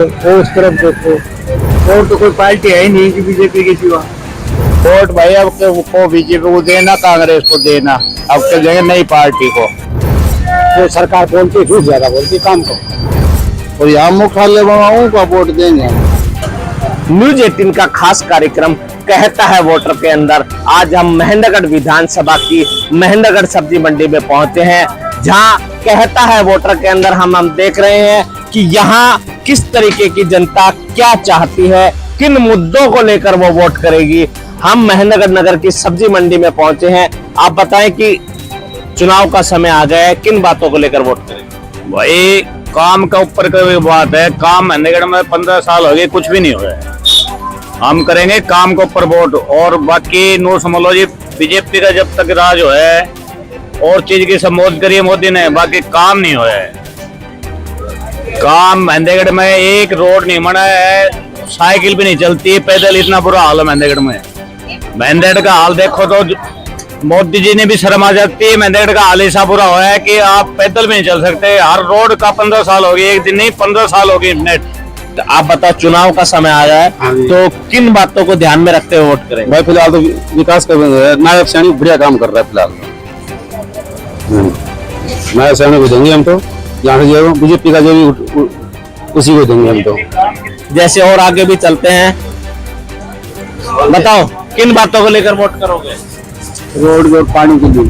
वो उस तरफ देखो, और तो कोई पार्टी है ही नहीं कि बीजेपी के सिवा। वोट भाई अब को बीजेपी को देना, कांग्रेस को देना, अब के देंगे नई पार्टी को। वो सरकार बोलती झूठ ज्यादा बोलती काम को, और यहाँ मुख्यालय बनाऊं का वोट देंगे। न्यूज 18 का खास कार्यक्रम कहता है वोटर के अंदर। आज हम महेंद्रगढ़ विधानसभा की महेंद्रगढ़ सब्जी मंडी में पहुंचे हैं, जहां कहता है वोटर के अंदर हम देख रहे हैं कि यहां किस तरीके की जनता क्या चाहती है, किन मुद्दों को लेकर वो वोट करेगी। हम महेंद्रगढ़ नगर की सब्जी मंडी में पहुंचे हैं। आप बताएं कि चुनाव का समय आ गया है, किन बातों को लेकर वोट करेंगे? भाई काम का ऊपर का बात है। काम महेंद्रगढ़ में 15 साल हो गए, कुछ भी नहीं हो रहा है। हम करेंगे काम के ऊपर वोट, और बाकी नो समझ लो जी बीजेपी का जब तक राज हो है और चीज की समोध करिए मोदी ने, बाकी काम नहीं हो है। काम महेंद्रगढ़ में एक रोड नहीं बना है, साइकिल भी नहीं चलती, पैदल इतना बुरा हाल है महेंद्रगढ़ में। महेंद्रगढ़ का हाल देखो तो मोदी जी ने भी शर्म आ जाती है। महेंद्रगढ़ का हाल ऐसा बुरा हुआ है कि आप पैदल भी नहीं चल सकते। हर रोड का 15 साल हो गए, एक दिन नहीं 15 साल हो गए नेट। तो आप बताओ, चुनाव का समय आ गया है तो किन बातों को ध्यान में रखते हुए वोट करेंगे? भाई फिलहाल तो विकास का नायब सैनी बढ़िया काम कर रहा है फिलहाल। नायब सैनी को देंगे हम तो, यहाँ से जो बीजेपी का जो भी उसी को देंगे हम तो। जैसे और आगे भी चलते हैं, बताओ किन बातों को लेकर वोट करोगे? रोड और पानी के लिए।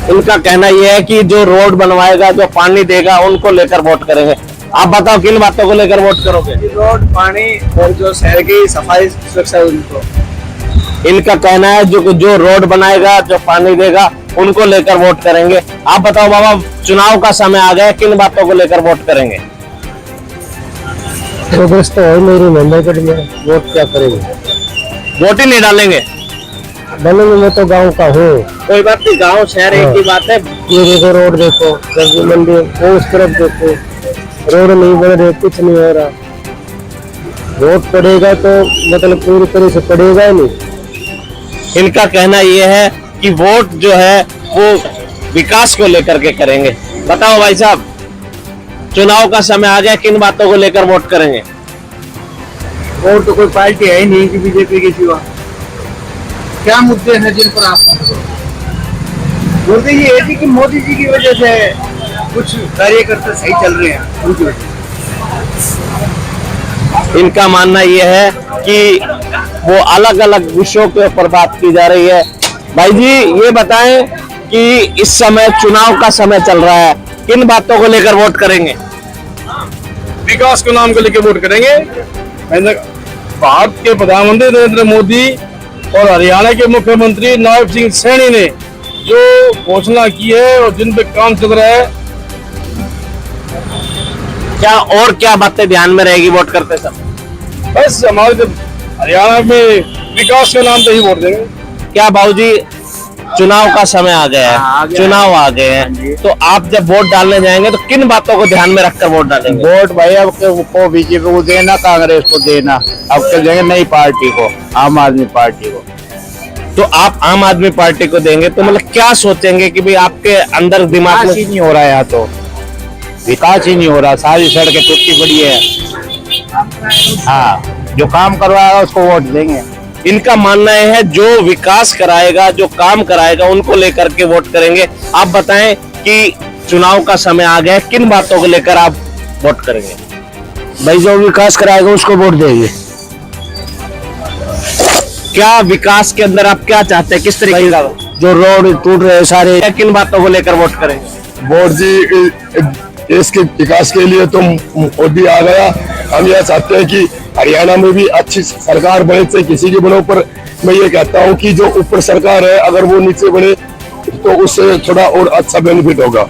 इनका कहना यह है कि जो रोड बनवाएगा, जो पानी देगा, उनको लेकर वोट करेंगे। आप बताओ किन बातों को लेकर वोट करोगे? रोड, पानी और जो शहर की सफाई सुरक्षा उनको। इनका कहना है जो रोड बनाएगा, जो पानी देगा, उनको लेकर वोट करेंगे। आप बताओ बाबा, चुनाव का समय आ गया, किन बातों को लेकर वोट करेंगे? प्रोग्रेस तो है मेरी महेंद्रगढ़ में, वोट क्या करेंगे? वोट ही नहीं डालेंगे? बनेंगे, मैं तो गांव का हूँ। कोई बात नहीं, गांव शहर एक ही बात है। ये देखो रोड, देखो सब्जी मंडी, वो उस तरफ देखो, रोड नहीं बन रहे, कुछ नहीं हो रहा। वोट पड़ेगा तो मतलब पूरी तरह से पड़ेगा ही नहीं। इनका कहना यह है कि वोट जो है वो विकास को लेकर के करेंगे। बताओ भाई साहब, चुनाव का समय आ गया, किन बातों को लेकर वोट करेंगे? और तो कोई पार्टी है ही नहीं कि बीजेपी के सिवा। क्या मुद्दे हैं जिन पर आप बोलते? ये है कि मोदी जी की वजह से कुछ कार्यकर्ता सही चल रहे हैं, उनकी वजह से। इनका मानना यह है कि वो अलग अलग विषयों के ऊपर बात की जा रही है। भाई जी ये बताएं कि इस समय चुनाव का समय चल रहा है, किन बातों को लेकर वोट करेंगे? विकास को नाम को लेकर वोट करेंगे। भारत के प्रधानमंत्री नरेंद्र मोदी और हरियाणा के मुख्यमंत्री नायब सिंह सैनी ने जो घोषणा की है और जिन पे काम चल रहा है, क्या बातें ध्यान में रहेगी वोट करते समय? बस हमारे जब हरियाणा में विकास के नाम पे ही वोट देंगे। क्या बाबूजी, चुनाव का समय आ गया है, चुनाव आ गए हैं, तो आप जब वोट डालने जाएंगे तो किन बातों को ध्यान में रखकर वोट डालेंगे? वोट भाई अब को बीजेपी को देना, कांग्रेस को देना, अब के देंगे नई पार्टी को, आम आदमी पार्टी को। तो आप आम आदमी पार्टी को देंगे तो मतलब क्या सोचेंगे कि भाई आपके अंदर दिमाग में? विकास ही नहीं हो रहा है, यहाँ तो विकास ही नहीं हो रहा, सारी सड़कें टूटी पड़ी है। हाँ, जो काम करवाएगा उसको वोट देंगे। इनका मानना है जो विकास कराएगा, जो काम कराएगा, उनको लेकर के वोट करेंगे। आप बताएं कि चुनाव का समय आ गया, किन बातों को लेकर आप वोट करेंगे? भाई जो विकास कराएगा उसको वोट देंगे। क्या विकास के अंदर आप क्या चाहते हैं, किस तरीके का? जो रोड टूट रहे सारे, किन बातों को लेकर वोट करेंगे? वोट जी देश के विकास के लिए तो मोदी आ गया। हम यह चाहते हैं कि हरियाणा में भी अच्छी सरकार बने, चाहे किसी के बने। पर मैं ये कहता हूँ कि जो ऊपर सरकार है, अगर वो नीचे बने तो उससे थोड़ा और अच्छा बेनिफिट होगा।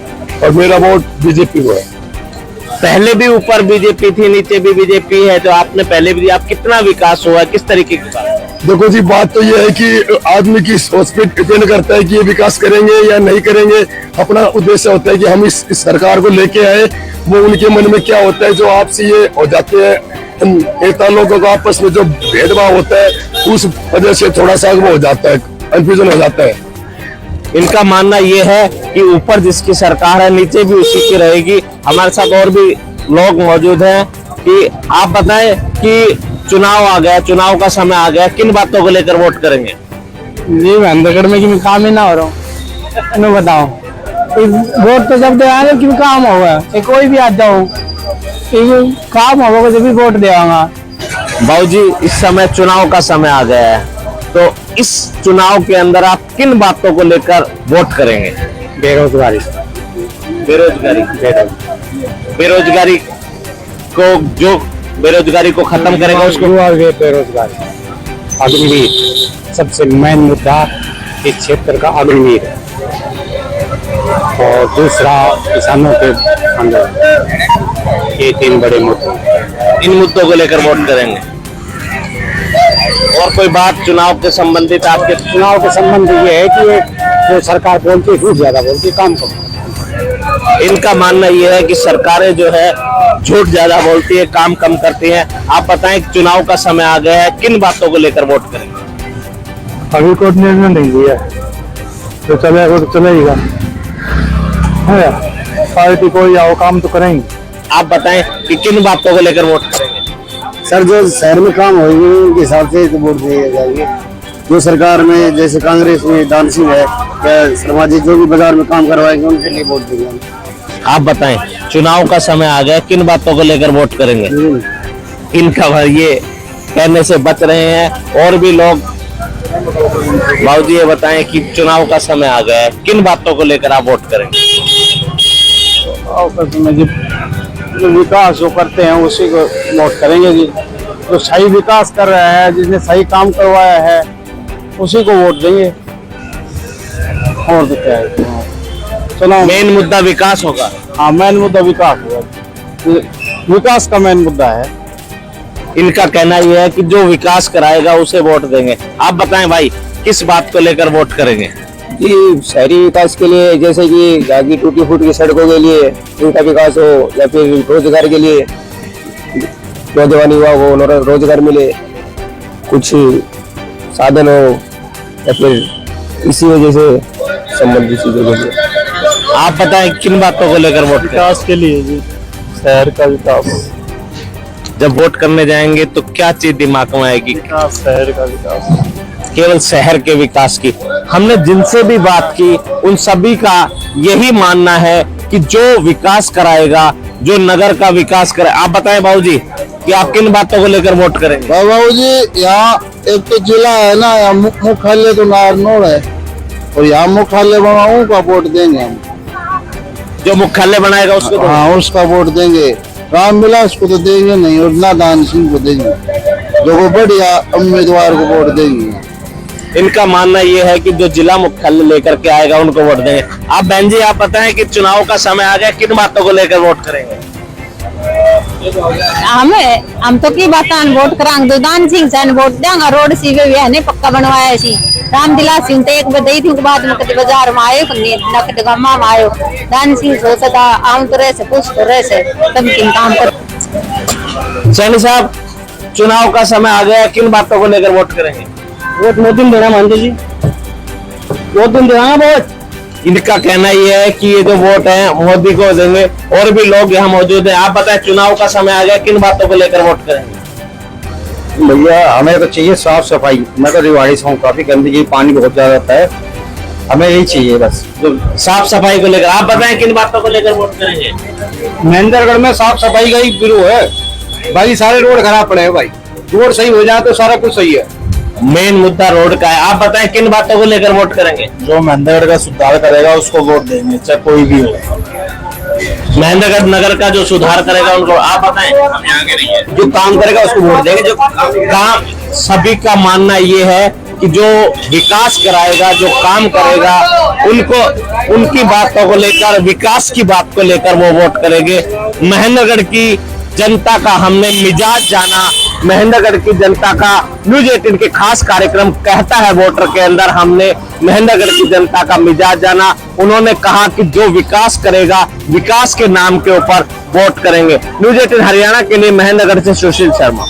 और मेरा वोट बीजेपी को है। पहले भी ऊपर बीजेपी थी, नीचे भी बीजेपी है, तो आपने पहले भी, आप कितना विकास हुआ, किस तरीके का? देखो जी, बात तो ये है कि आदमी की सोच पे डिपेंड करता है कि ये विकास करेंगे या नहीं करेंगे। अपना उद्देश्य होता है कि हम इस सरकार को लेके आए, वो उनके मन में क्या होता है। जो आपसे ये हो जाते हैं नेता लोगों का आपस में जो भेदभाव होता है, उस वजह से थोड़ा सा वो हो जाता है, कंफ्यूजन हो जाता है। इनका मानना यह है कि ऊपर जिसकी सरकार है, नीचे भी उसी की रहेगी। हमारे साथ और भी लोग मौजूद हैं कि आप बताएं कि चुनाव आ गया, चुनाव का समय आ गया, किन बातों को लेकर वोट करेंगे? जी महेंद्रगढ़ में कि काम ही ना हो रहा हूँ, मैं बताओ वोट तो जब दे आएंगे क्यों काम होगा, कोई भी आ जाओ काम होगा जब भी वोट देवांगा। बाबूजी इस समय चुनाव का समय आ गया है, तो इस चुनाव के अंदर आप किन बातों को लेकर वोट करेंगे? बेरोजगारी बेरोजगारी को, जो बेरोजगारी को खत्म करेगा उसको। बेरोजगारी अग्निवीर सबसे मेन मुद्दा इस क्षेत्र का अग्निवीर है, और दूसरा किसानों के अंदर, ये 3 बड़े मुद्दे, इन मुद्दों को लेकर वोट करेंगे। और कोई बात चुनाव के संबंधित आपके? चुनाव के संबंध ये है कि जो सरकार बोलती है झूठ ज्यादा बोलती है, काम कम। इनका मानना यह है कि सरकारें जो है झूठ ज्यादा बोलती है, काम कम करती हैं। आप बताएं चुनाव का समय आ गया है, किन बातों को लेकर वोट करेंगे? अभी कोई निर्णय नहीं लिया, तो चलेगा तो चलेगा, पार्टी कोई आओ काम तो करेंगे। आप बताएं कि किन बातों को लेकर वोट करेंगे? सर जो शहर में काम होगी उनके हिसाब से तो वोट दिए जाएंगे। जो सरकार में जैसे कांग्रेस में दान सिंह है या समाजिक जो भी बाजार में काम करवाएंगे उनके लिए वोट देंगे। आप बताएं चुनाव का समय आ गया, किन बातों को लेकर वोट करेंगे? इनका ये कहने से बच रहे हैं और भी लोग। बाबूजी ये बताएं कि चुनाव का समय आ गया है, किन बातों को लेकर आप वोट करेंगे? जो विकास जो करते हैं उसी को वोट करेंगे जी। जो सही विकास कर रहा है, जिसने सही काम करवाया है उसी को वोट देंगे। और तो क्या है, चलो मेन मुद्दा विकास होगा। हाँ मेन मुद्दा विकास होगा, विकास का मेन मुद्दा है। इनका कहना यह है कि जो विकास कराएगा उसे वोट देंगे। आप बताएं भाई किस बात को लेकर वोट करेंगे? जी शहरी विकास के लिए, जैसे कि यहाँ की टूटी फूटी सड़कों के लिए उनका विकास हो, या फिर रोजगार के लिए नौजवान युवा को रोजगार मिले, कुछ साधन हो, या फिर इसी वजह से संबंधित चीजों के लिए। आप बताएं किन बातों को लेकर वोट करेंगे? विकास के लिए जी, शहर का विकास। जब वोट करने जाएंगे तो क्या चीज दिमाग में आएगी? विकास, शहर का विकास, केवल शहर के विकास की। हमने जिनसे भी बात की उन सभी का यही मानना है कि जो विकास कराएगा, जो नगर का विकास करे। आप बताएं बाबूजी कि आप किन बातों को लेकर वोट करेंगे? बाबू जी यहाँ एक तो जिला है ना, यहाँ मुख्यालय तो नारनौल है, और यहाँ मुख्यालय बनाऊं का वोट देंगे हम। जो मुख्यालय बनाएगा उसको? हाँ उसका वोट देंगे। राम विलास को तो देंगे नहीं, और ना दान सिंह को देंगे, जो वो बढ़िया उम्मीदवार को वोट देंगे। इनका मानना यह है कि जो जिला मुख्यालय लेकर के आएगा उनको वोट देंगे। आप बहन जी आप बताएं कि चुनाव का समय आ गया, किन बातों को लेकर वोट करेंगे? हम तो की बात वोट करांगे, तो दान सिंह से वोट देंगे। रोड सी वे है ने पक्का बनवाया सी। राम दिलास सिंह तो एक बधाई थी, बाद में कभी बाजार में आयो, नकद गम्मा में आयो। दान सिंह सोचा था आम तो रहे से कुछ तो रहे से तब किन काम कर। सैनी साहब चुनाव का समय आ गया, किन बातों को लेकर वोट करेंगे? वोट मोदी देना मानते जी, वोट देना वोट। इनका कहना यह है कि ये जो वोट है मोदी को देंगे। और भी लोग यहाँ मौजूद हैं। आप बताएं चुनाव का समय आ गया, किन बातों को लेकर वोट करेंगे? भैया हमें तो चाहिए साफ सफाई। मैं तो रिवाड़ी से हूँ, काफी गंदगी, पानी बहुत ज्यादा आता है, हमें यही चाहिए बस। जो साफ सफाई को लेकर आप बताएं किन बातों को लेकर वोट करेंगे? महेंद्रगढ़ में साफ सफाई का ही ब्यूरो है भाई, सारे रोड खराब पड़े हैं भाई, रोड सही हो जाए तो सारा कुछ सही है। मेन मुद्दा रोड का है। आप बताएं किन बातों को लेकर वोट करेंगे? जो महेंद्रगढ़ का सुधार करेगा उसको वोट देंगे, चाहे कोई भी हो। महेंद्रगढ़ नगर का जो सुधार करेगा उनको। आप बताएं जो काम करेगा उसको वोट देंगे। जो काम, सभी का मानना ये है कि जो विकास कराएगा, जो काम करेगा, उनको उनकी बातों को लेकर, विकास की बात को लेकर वो वोट करेंगे। महेंद्रगढ़ की जनता का हमने मिजाज जाना। महेंद्रगढ़ की जनता का न्यूज़ 18 के खास कार्यक्रम कहता है वोटर के अंदर हमने महेंद्रगढ़ की जनता का मिजाज जाना। उन्होंने कहा कि जो विकास करेगा, विकास के नाम के ऊपर वोट करेंगे। न्यूज़ 18 हरियाणा के लिए महेंद्रगढ़ से सुशील शर्मा।